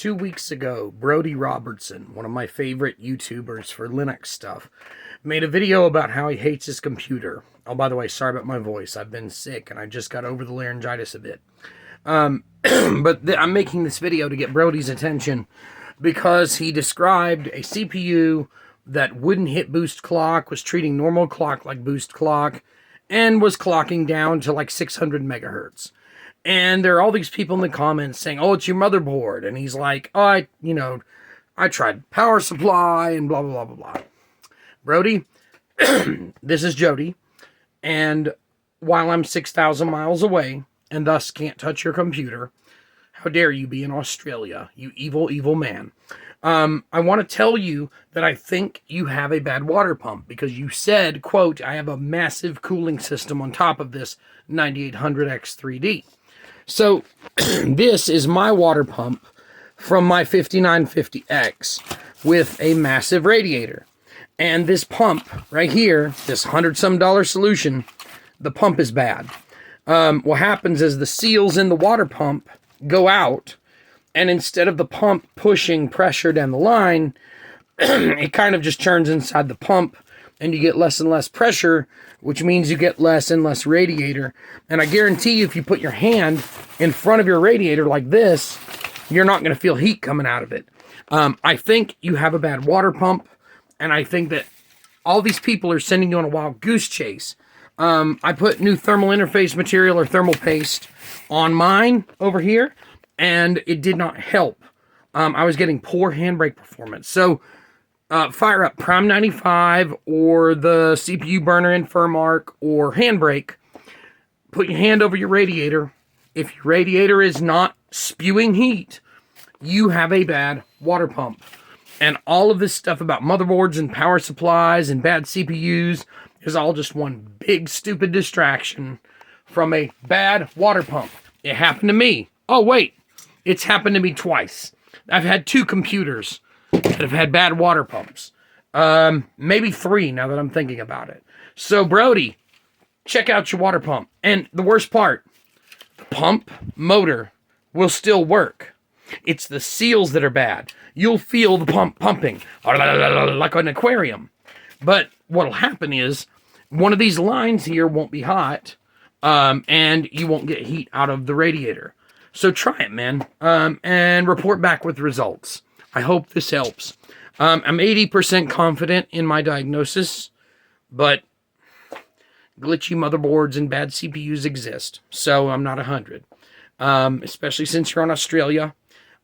2 weeks ago, Brodie Robertson, one of my favorite YouTubers for Linux stuff, made a video about how he hates his computer. Oh, by the way, sorry about my voice. I've been sick and I just got over the laryngitis a bit. But I'm making this video to get Brodie's attention because he described a CPU that wouldn't hit boost clock, was treating normal clock like boost clock, and was clocking down to like 600 megahertz. And there are all these people in the comments saying, oh, it's your motherboard. And he's like, oh, I tried power supply and blah, blah, blah, blah, blah. Brodie, this is Jody. And while I'm 6,000 miles away and thus can't touch your computer, how dare you be in Australia, you evil, evil man. I want to tell you that I think you have a bad water pump because you said, quote, I have a massive cooling system on top of this 9800X3D. So this is my water pump from my 5950X with a massive radiator. And this pump right here, this $100-some solution, the pump is bad. What happens is the seals in the water pump go out, and instead of the pump pushing pressure down the line, it kind of just turns inside the pump, and you get less and less pressure, which means you get less and less radiator. And I guarantee you, if you put your hand in front of your radiator like this, you're not going to feel heat coming out of it. I think you have a bad water pump, and I think that all these people are sending you on a wild goose chase. I put new thermal interface material or thermal paste on mine over here, and it did not help. I was getting poor handbrake performance. So fire up Prime 95 or the CPU burner in Furmark or handbrake. Put your hand over your radiator. If your radiator is not spewing heat, you have a bad water pump. And all of this stuff about motherboards and power supplies and bad CPUs is all just one big stupid distraction from a bad water pump. It happened to me. Oh, wait. It's happened to me twice. I've had 2 computers that have had bad water pumps. Maybe 3 now that I'm thinking about it. So, Brodie, check out your water pump. And the worst part, the pump motor will still work. It's the seals that are bad. You'll feel the pump pumping like an aquarium. But what'll happen is one of these lines here won't be hot, and you won't get heat out of the radiator. So try it, man, and report back with results. I hope this helps. I'm 80% confident in my diagnosis, but glitchy motherboards and bad CPUs exist, so I'm not 100. Especially since you're in Australia,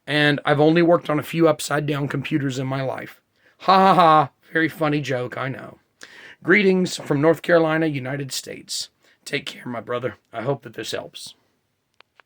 and I've only worked on a few upside-down computers in my life. Ha ha ha, very funny joke, I know. Greetings from North Carolina, United States. Take care, my brother. I hope that this helps.